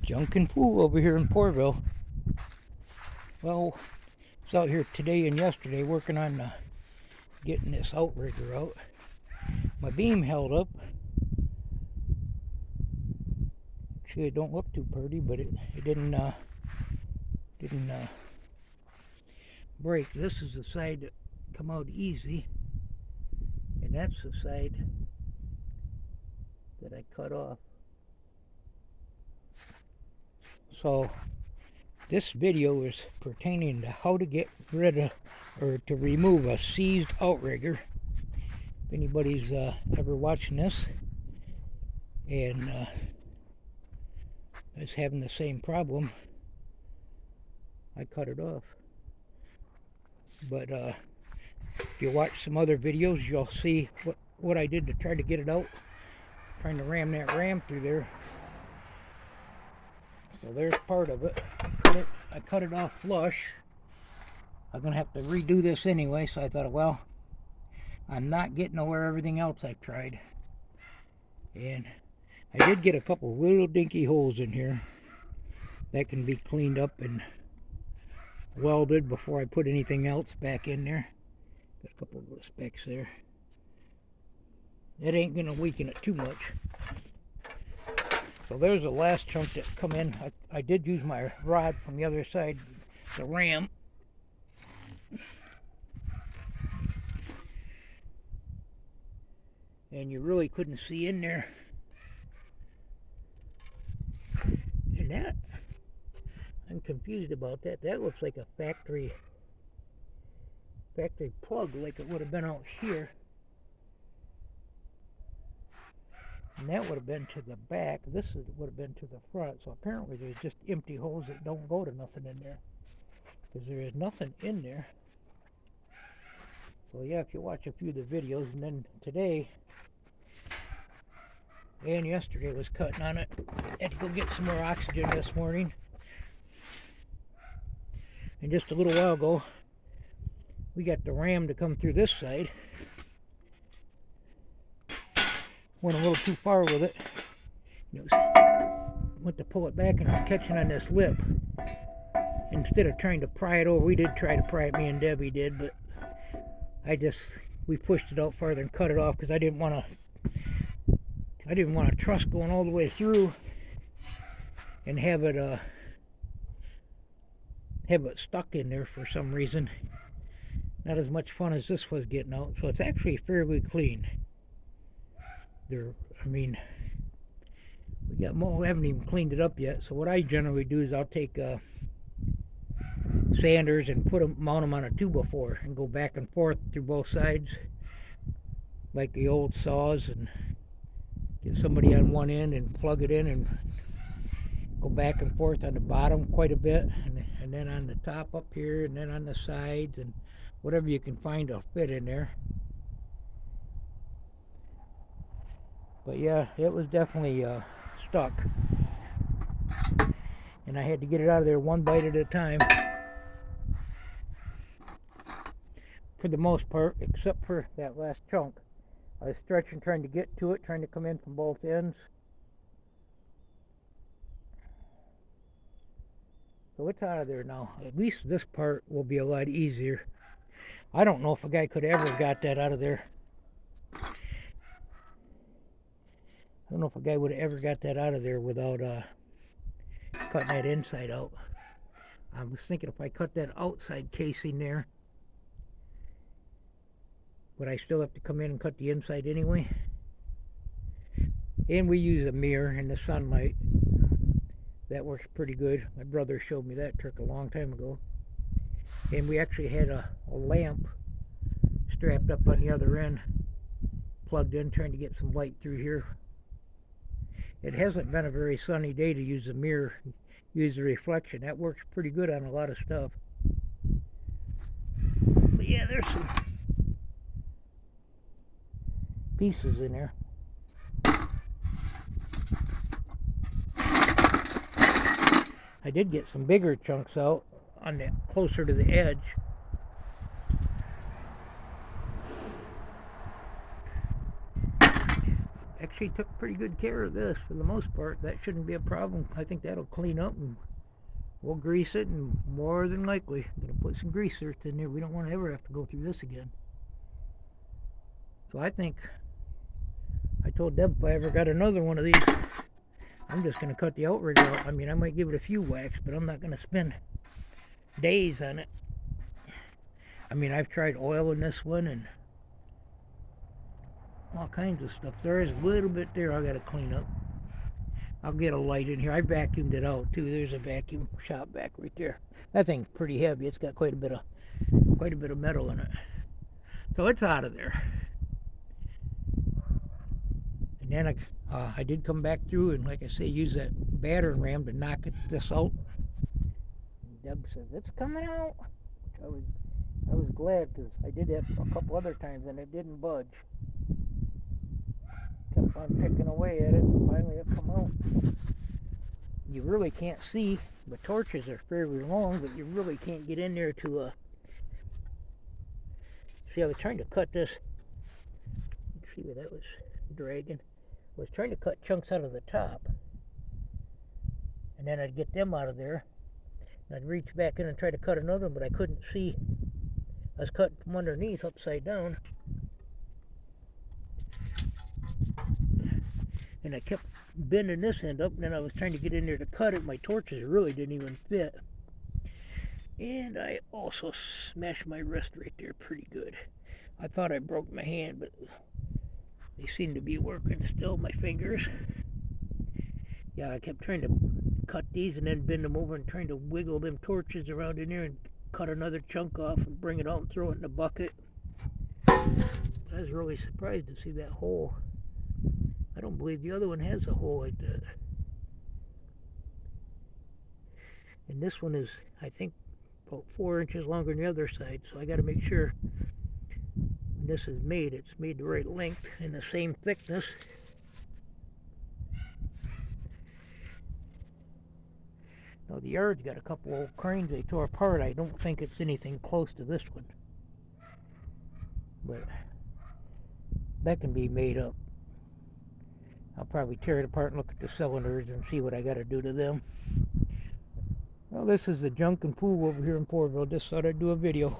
Junk and Fool over here in Portville. Well, I was out here today and yesterday working on getting this outrigger out. My beam held up. Actually, it don't look too pretty, but it didn't break. This is the side that come out easy, and that's the side that I cut off. So this video is pertaining to how to get rid of or to remove a seized outrigger. If anybody's ever watching this and is having the same problem, I cut it off. But if you watch some other videos, you'll see what I did to try to get it out. Trying to ram that ram through there. So there's part of it. I cut it off flush. I'm going to have to redo this anyway, so I thought, well, I'm not getting over everything else I've tried. And I did get a couple little dinky holes in here that can be cleaned up and welded before I put anything else back in there. Got a couple of little specks there. That ain't going to weaken it too much. So there's the last chunk that come in. I did use my rod from the other side, the ram. And you really couldn't see in there. And that, I'm confused about that. That looks like a factory plug, like it would have been out here. And that would have been to the back. This would have been to the front. So apparently there's just empty holes that don't go to nothing in there. Because there is nothing in there. So yeah, if you watch a few of the videos, and then today and yesterday was cutting on it. Had to go get some more oxygen this morning. And just a little while ago, we got the ram to come through this side. Went a little too far with it. Went to pull it back and it was catching on this lip. Instead of trying to pry it over, we did try to pry it, me and Debbie did, but we pushed it out farther and cut it off because I didn't want a truss going all the way through and have it stuck in there for some reason. Not as much fun as this was getting out. So it's actually fairly clean. We haven't even cleaned it up yet. So what I generally do is I'll take sanders and mount them on a 2x4 and go back and forth through both sides like the old saws, and get somebody on one end and plug it in and go back and forth on the bottom quite a bit, and then on the top up here, and then on the sides, and whatever you can find to fit in there. But yeah, it was definitely stuck, and I had to get it out of there one bite at a time for the most part, except for that last chunk. I was stretching, trying to get to it, trying to come in from both ends. So it's out of there now. At least this part will be a lot easier. I don't know if a guy could ever got that out of there. I don't know if a guy would have ever got that out of there without cutting that inside out. I was thinking if I cut that outside casing there, would I still have to come in and cut the inside anyway? And we use a mirror in the sunlight. That works pretty good. My brother showed me that trick a long time ago. And we actually had a lamp strapped up on the other end, plugged in, trying to get some light through here. It hasn't been a very sunny day to use a mirror, use the reflection. That works pretty good on a lot of stuff. But yeah, there's some pieces in there. I did get some bigger chunks out on the closer to the edge. actually took pretty good care of this for the most part. That shouldn't be a problem. I think that'll clean up, and we'll grease it, and more than likely I'm going to put some grease earth in there. We don't want to ever have to go through this again. So I think, I told Deb if I ever got another one of these, I'm just going to cut the outrigger out. I mean, I might give it a few whacks, but I'm not going to spend days on it. I mean, I've tried oiling this one and all kinds of stuff. There is a little bit there I got to clean up. I'll get a light in here. I vacuumed it out too. There's a vacuum shop back right there. That thing's pretty heavy. It's got quite a bit of metal in it. So it's out of there. And then I did come back through and, like I say, use that battering ram to knock this out. And Deb says it's coming out. I was glad, because I did that a couple other times and it didn't budge. Kept on picking away at it, and finally it come out. You really can't see. The torches are fairly long, but you really can't get in there to see. I was trying to cut this. Let's see where that was dragging. I was trying to cut chunks out of the top, and then I'd get them out of there, and I'd reach back in and try to cut another one, but I couldn't see. I was cutting from underneath upside down, and I kept bending this end up, and then I was trying to get in there to cut it. My torches really didn't even fit, and I also smashed my wrist right there pretty good. I thought I broke my hand, but they seem to be working still, my fingers. Yeah, I kept trying to cut these and then bend them over and trying to wiggle them torches around in there and cut another chunk off and bring it out and throw it in the bucket. I was really surprised to see that hole. I don't believe the other one has a hole like that. And this one is, I think, about 4 inches longer than the other side, so I got to make sure when this is made, it's made the right length and the same thickness. Now the yard's got a couple old cranes they tore apart. I don't think it's anything close to this one, but that can be made up. I'll probably tear it apart and look at the cylinders and see what I got to do to them. Well, this is the junk and pool over here in Porterville. Just thought I'd do a video.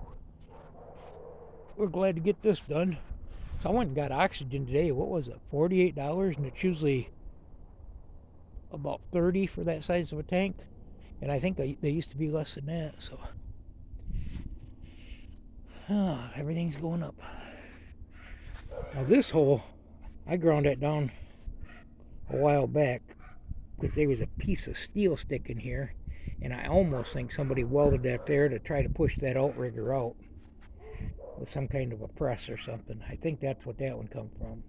We're glad to get this done. So I went and got oxygen today. What was it? $48, and it's usually about $30 for that size of a tank. And I think they used to be less than that. So everything's going up. Now this hole, I ground that down a while back because there was a piece of steel sticking here, and I almost think somebody welded that there to try to push that outrigger out with some kind of a press or something. I think that's what that one come from.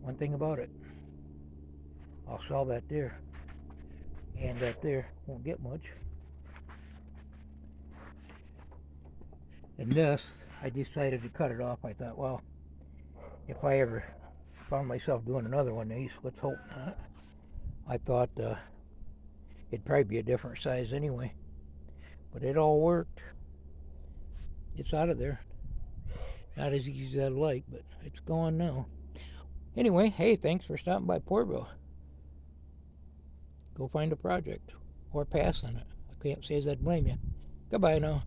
One thing about it, I'll sell that there, and that there won't get much. And this, I decided to cut it off. I thought, well, if I ever found myself doing another one of these, let's hope not. I thought it'd probably be a different size anyway. But it all worked. It's out of there. Not as easy as I'd like, but it's gone now. Anyway, hey, thanks for stopping by Porterville. Go find a project or pass on it. I can't say as I'd blame you. Goodbye now.